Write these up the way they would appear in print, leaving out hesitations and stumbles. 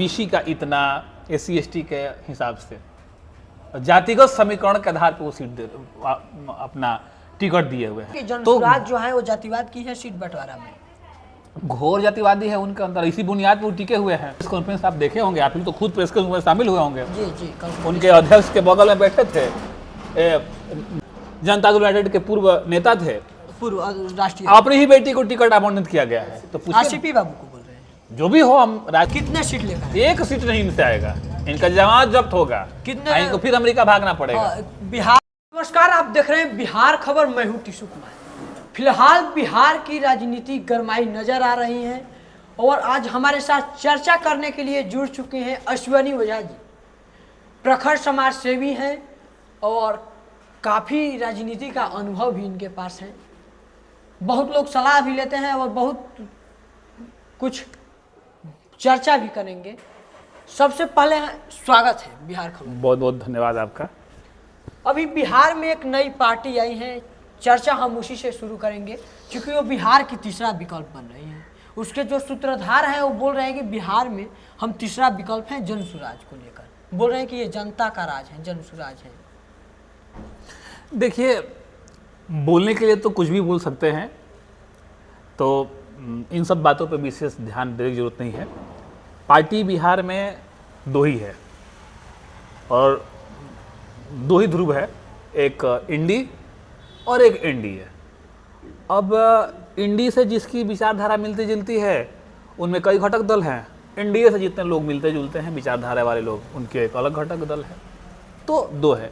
BC का इतना, SC ST के हिसाब से जातिगत समीकरण के आधार पर वो सीट अपना टिकट दिए हुए हैं। जनसुराज जो है वो जातिवाद की है सीट बंटवारा में, घोर जातिवादी है उनके अंदर, इसी बुनियाद पर वो टिके हुए हैं। प्रेस कॉन्फ्रेंस आप देखे होंगे, आप तो खुद प्रेस कॉन्फ्रेंस में शामिल हुए होंगे। जी जी, उनके अध्यक्ष के बगल में बैठे थे जनता दल यूनाइटेड के पूर्व नेता थे, पूर्व राष्ट्रीय, अपनी ही बेटी को टिकट आवंटित किया गया है। तो आसिफी बाबू को बोल रहे हैं, जो भी हो, हम कितने सीट लेकर, एक सीट नहीं इनसे आएगा, इनका जमानत जब्त होगा, कितने इनको फिर अमेरिका भागना पड़ेगा। बिहार, नमस्कार, आप देख रहे हैं बिहार खबर, मैं हूं टिशु कुमार। फिलहाल बिहार की राजनीति गरमाई नजर आ रही है और आज हमारे साथ चर्चा करने के लिए जुड़ चुके हैं अश्विनी ओझा जी। प्रखर समाज सेवी हैं और काफ़ी राजनीति का अनुभव भी इनके पास है। बहुत लोग सलाह भी लेते हैं और बहुत कुछ चर्चा भी करेंगे। सबसे पहले स्वागत है बिहार खबर। बहुत बहुत धन्यवाद आपका। अभी बिहार में एक नई पार्टी आई है, चर्चा हम उसी से शुरू करेंगे क्योंकि वो बिहार की तीसरा विकल्प बन रही है। उसके जो सूत्रधार हैं वो बोल रहे हैं कि बिहार में हम तीसरा विकल्प हैं जनसुराज को लेकर, बोल रहे हैं कि ये जनता का राज है, जनसुराज है। देखिए, बोलने के लिए तो कुछ भी बोल सकते हैं, तो इन सब बातों पर विशेष ध्यान देने की जरूरत नहीं है। पार्टी बिहार में दो ही है और दो ही ध्रुव है, एक इंडी और एक एनडी है। अब इंडी से जिसकी विचारधारा मिलती जुलती है उनमें कई घटक दल हैं, एनडीए से जितने लोग मिलते जुलते हैं विचारधारा वाले लोग, उनके एक अलग घटक दल है। तो दो है।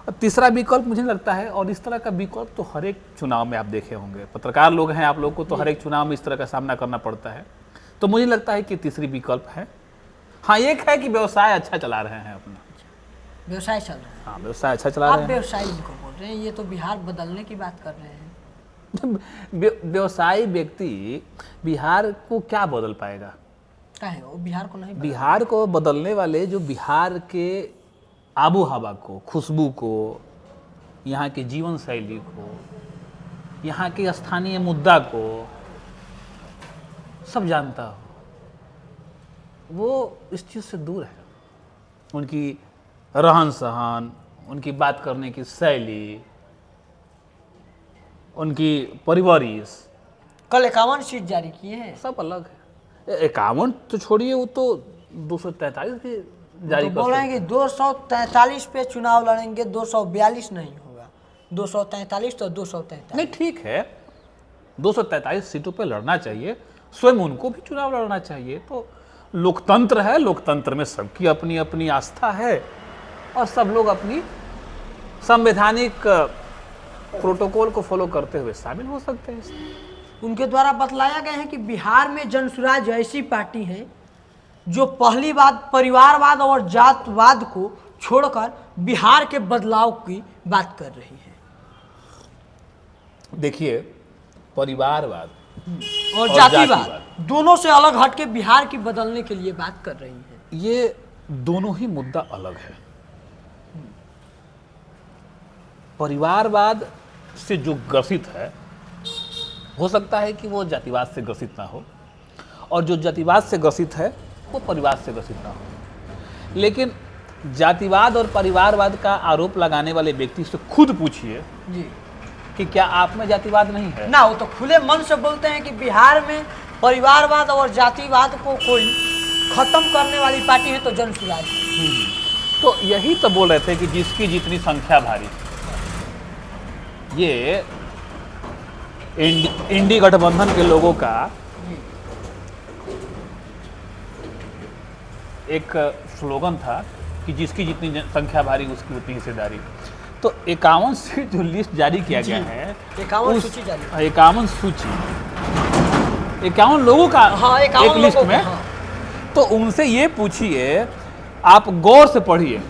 और तीसरा विकल्प मुझे लगता है, और इस तरह का विकल्प तो हर एक चुनाव में आप देखे होंगे, पत्रकार लोग हैं आप लोग को, तो हर एक चुनाव में इस तरह का सामना करना पड़ता है। तो मुझे लगता है कि तीसरी विकल्प है। हाँ, एक है कि व्यवसाय अच्छा चला रहे हैं अपना, व्यवसाय चल रहा है। हाँ, व्यवसाय अच्छा चला रहे हैं। आप व्यवसाय इनको बोल रहे हैं, ये तो बिहार बदलने की बात कर रहे हैं। व्यवसायी व्यक्ति बिहार को क्या बदल पाएगा? क्या है वो बिहार को नहीं बदल, बिहार को बदलने वाले जो बिहार के आबो हवा को, खुशबू को, यहाँ के जीवन शैली को, यहाँ के स्थानीय मुद्दा को सब जानता हो, वो इस चीज़ से दूर है। उनकी रहन सहन, उनकी बात करने की शैली, उनकी परिवारिश, कल 51 सीट जारी किए हैं, सब अलग है। 51 तो छोड़िए, वो तो 243 भी जारी तो बोल रहे हैं कि 243 पे चुनाव लड़ेंगे, 242 नहीं होगा, 243 तो 243। नहीं, ठीक है, 243 सीटों पे लड़ना चाहिए, स्वयं उनको भी चुनाव लड़ना चाहिए। तो लोकतंत्र है, लोकतंत्र में सबकी अपनी अपनी आस्था है और सब लोग अपनी संवैधानिक प्रोटोकॉल को फॉलो करते हुए शामिल हो सकते हैं इसमें। उनके द्वारा बतलाया गया है कि बिहार में जनसुराज ऐसी पार्टी है जो पहली बात परिवारवाद और जातवाद को छोड़कर बिहार के बदलाव की बात कर रही है। देखिए, परिवारवाद और जातिवाद दोनों से अलग हटके बिहार की बदलने के लिए बात कर रही है। ये दोनों ही मुद्दा अलग है। परिवारवाद से जो ग्रसित है, हो सकता है कि वो जातिवाद से ग्रसित ना हो, और जो जातिवाद से ग्रसित है वो परिवार से ग्रसित ना हो। लेकिन जातिवाद और परिवारवाद का आरोप लगाने वाले व्यक्ति से खुद पूछिए जी कि क्या आप में जातिवाद नहीं है ना। वो तो खुले मन से बोलते हैं कि बिहार में परिवारवाद और जातिवाद को कोई खत्म करने वाली पार्टी है तो जनसुराज। तो यही तो बोल रहे थे कि जिसकी जितनी संख्या भारी। ये इंडी गठबंधन के लोगों का एक स्लोगन था कि जिसकी जितनी संख्या भारी उसकी उतनी हिस्सेदारी। तो 51 से जो लिस्ट जारी किया गया है, 51 सूची जारी, 51 सूची, 51 लोगों का हाँ, एक लिस्ट में। हाँ। तो उनसे ये पूछिए, आप गौर से पढ़िए,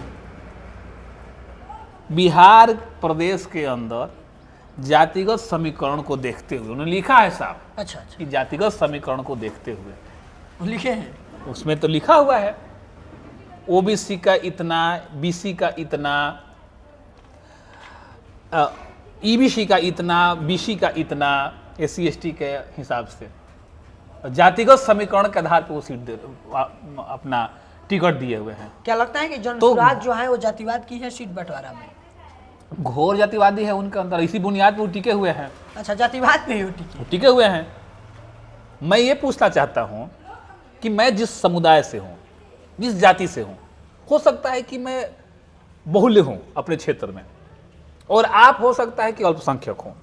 बिहार प्रदेश के अंदर जातिगत समीकरण को देखते हुए, उन्होंने लिखा है साहब, अच्छा कि जातिगत समीकरण को देखते हुए लिखे हैं, उसमें तो लिखा हुआ है ओबीसी का इतना, बीसी का इतना, ईबीसी का इतना, बीसी का इतना, एससी एसटी के हिसाब से जातिगत समीकरण के आधार पर वो सीट अपना टिकट दिए हुए हैं। क्या लगता है कि जनसुराज जो है वो जातिवाद की है सीट बंटवारा में? घोर जातिवादी है उनके अंदर, इसी बुनियाद पर वो टिके हुए हैं। अच्छा, जातिवाद पे ही वो टिके। वो टिके हुए हैं। मैं ये पूछना चाहता हूँ कि मैं जिस समुदाय से हूँ, जिस जाति से हूँ, हो सकता है कि मैं बहुल्य हूँ अपने क्षेत्र में, और आप हो सकता है कि अल्पसंख्यक हो,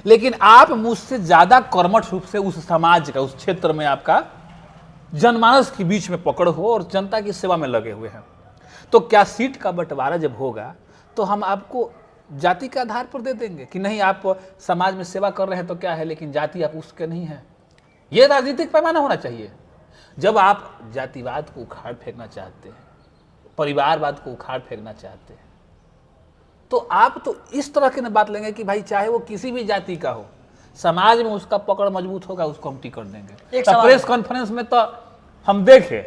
लेकिन आप मुझसे ज्यादा कर्मठ रूप से उस समाज का, उस क्षेत्र में आपका जनमानस के बीच में पकड़ हो और जनता की सेवा में लगे हुए हैं। तो क्या सीट का बंटवारा जब होगा तो हम आपको जाति के आधार पर दे देंगे कि नहीं, आप समाज में सेवा कर रहे हैं तो क्या है, लेकिन जाति आप उसके नहीं है? यह राजनीतिक पैमाना होना चाहिए। जब आप जातिवाद को उखाड़ फेंकना चाहते हैं, परिवारवाद को उखाड़ फेंकना चाहते हैं, तो आप तो इस तरह की बात लेंगे कि भाई चाहे वो किसी भी जाति का हो, समाज में उसका पकड़ मजबूत होगा, उसको हम टिकट देंगे। तो प्रेस कॉन्फ्रेंस में तो हम देखे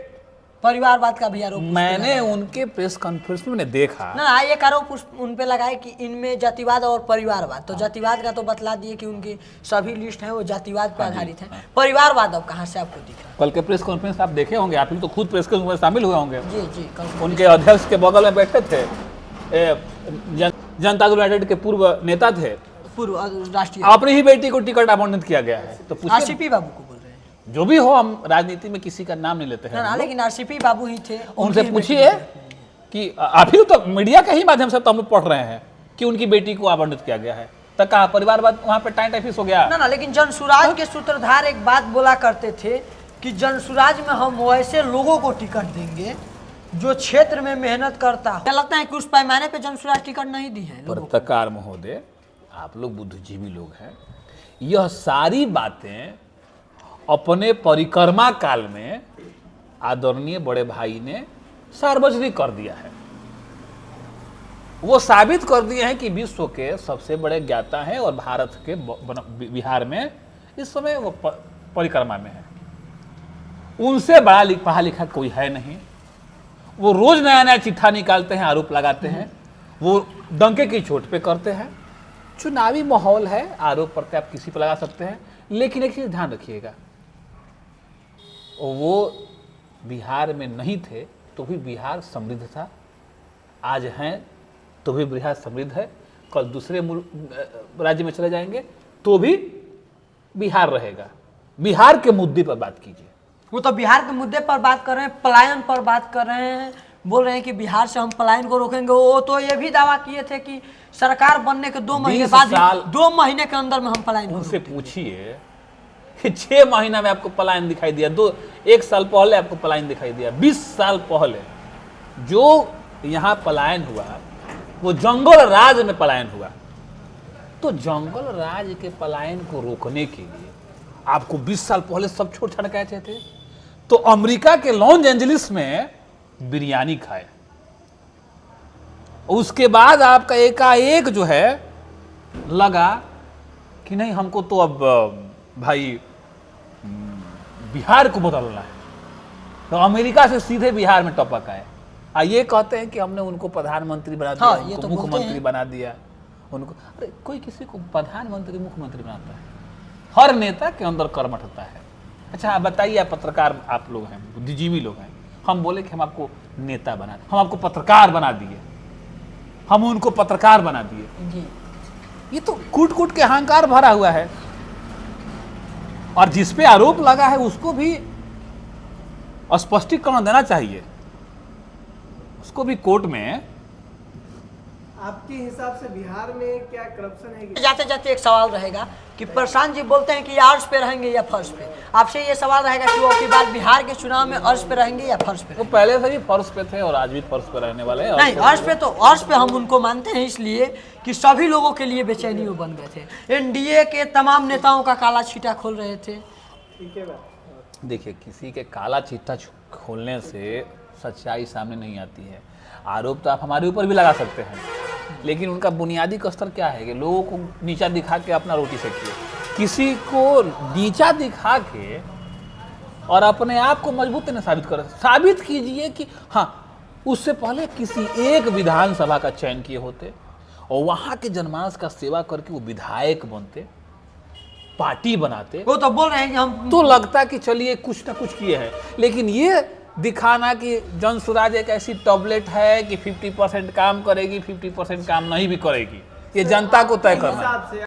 परिवारवाद का भी आरोप मैंने उनके प्रेस कॉन्फ्रेंस में देखा ना, एक आरोप उन पे लगाए कि इनमें जातिवाद और परिवारवाद। तो जातिवाद का तो बतला दिए कि उनकी सभी लिस्ट है वो जातिवाद पर आधारित है। परिवारवाद अब कहाँ से आपको दिखा? कल के प्रेस कॉन्फ्रेंस आप देखे होंगे, आप तो खुद प्रेस कॉन्फ्रेंस में शामिल हुए होंगे। जी जी, उनके अध्यक्ष के बगल में बैठे थे जनता दल यूनाइटेड के पूर्व नेता थे, पूर्व राष्ट्रीय, अपनी ही बेटी को टिकट आवंटित किया गया है। तो आरसीपी बाबू को बोल रहे हैं, जो भी हो, हम राजनीति में किसी का नाम नहीं लेते हैं ना, लेकिन आरसीपी बाबू ही थे। उनसे पूछिए कि अभी तो मीडिया के ही माध्यम से तो हम लोग पढ़ रहे हैं कि उनकी बेटी को आवंटित किया गया है, तो कहा परिवारवाद वहां पे टाइम टाइफिस हो गया ना, लेकिन जनसुराज के सूत्रधार एक बात बोला करते थे कि जनसुराज में हम वैसे लोगों को टिकट देंगे जो क्षेत्र में मेहनत करता हो। क्या लगता है कि उस पैमाने पे जनसुराज टिकट नहीं दी है? पत्रकार महोदय, आप लोग बुद्धिजीवी लोग हैं, यह सारी बातें अपने परिक्रमा काल में आदरणीय बड़े भाई ने सार्वजनिक कर दिया है। वो साबित कर दिए हैं कि विश्व के सबसे बड़े ज्ञाता हैं और भारत के बिहार में इस समय वो परिक्रमा में है। उनसे बड़ा पढ़ा लिखा कोई है नहीं। वो रोज नया नया चिट्ठा निकालते हैं, आरोप लगाते हैं, वो डंके की चोट पे करते हैं। चुनावी माहौल है, आरोप प्रत्यारोप किसी पर लगा सकते हैं, लेकिन एक चीज ध्यान रखिएगा, वो बिहार में नहीं थे तो भी बिहार समृद्ध था, आज हैं तो भी बिहार समृद्ध है, कल दूसरे राज्य में चले जाएंगे तो भी बिहार रहेगा। बिहार के मुद्दे पर बात कीजिए। वो तो बिहार के मुद्दे पर बात कर रहे हैं, पलायन पर बात कर रहे हैं, बोल रहे हैं कि बिहार से हम पलायन को रोकेंगे। वो तो ये भी दावा किए थे कि सरकार बनने के 2 महीने बाद, 2 महीने के अंदर में हम पलायन को उनसे पूछिए कि 6 महीना में आपको पलायन दिखाई दिया, 1 साल पहले आपको पलायन दिखाई दिया, 20 साल पहले जो यहाँ पलायन हुआ वो जंगल राज में पलायन हुआ। तो जंगल राज के पलायन को रोकने के लिए आपको 20 साल पहले सब छोड़ छाड़ के थे, तो अमेरिका के लॉस एंजलिस में बिरयानी खाए, उसके बाद आपका एकाएक जो है लगा कि नहीं, हमको तो अब भाई बिहार को बदलना है, तो अमेरिका से सीधे बिहार में टपक आए। ये कहते हैं कि हमने उनको प्रधानमंत्री बना दिया, हाँ, उनको तो मुख्यमंत्री बना दिया उनको। अरे कोई किसी को प्रधानमंत्री मुख्यमंत्री बनाता है? हर नेता के अंदर कर्मठता है। अच्छा आप बताइए, आप पत्रकार आप लोग हैं, बुद्धिजीवी लोग हैं, हम बोले कि हम आपको नेता बना, हम आपको पत्रकार बना दिए, हम उनको पत्रकार बना दिए। ये तो कूट कूट के अहंकार भरा हुआ है। और जिस पे आरोप लगा है उसको भी स्पष्टीकरण देना चाहिए, उसको भी कोर्ट में। आपके हिसाब से बिहार में क्या करप्शन है? जाते जाते एक सवाल रहेगा कि प्रशांत जी बोलते हैं कि अर्श पे रहेंगे या फर्श पे। आपसे ये सवाल रहेगा कि वो की बार बिहार के चुनाव में अर्श पे रहेंगे या फर्श पे? वो पहले से भी फर्श पे थे और आज भी फर्श पे रहने वाले हैं। नहीं, अर्श पे, तो अर्श पे हम उनको मानते हैं इसलिए कि सभी लोगों के लिए बेचैनी वो बन गए थे। एनडीए के तमाम नेताओं का काला छीटा खोल रहे थे। ठीक है बात। देखिए, किसी के काला चिट्ठा खोलने से सच्चाई सामने नहीं आती है। आरोप तो आप हमारे ऊपर भी लगा सकते हैं, लेकिन उनका बुनियादी स्तर क्या है कि लोगों को नीचा दिखा के अपना रोटी सेकिए। किसी को नीचा दिखा के और अपने आप को मजबूत नहीं साबित कर, साबित कीजिए कि हाँ, उससे पहले किसी एक विधानसभा का चयन किए होते और वहाँ के जनमानस का सेवा करके वो विधायक बनते, पार्टी बनाते। वो तो बोल रहे हैं कि हम, तो लगता कि चलिए कुछ ना कुछ किए हैं। लेकिन ये दिखाना कि जनसुराज एक ऐसी टैबलेट है कि 50% काम करेगी, 50% काम नहीं भी करेगी, ये जनता को तय करना है। हिसाब से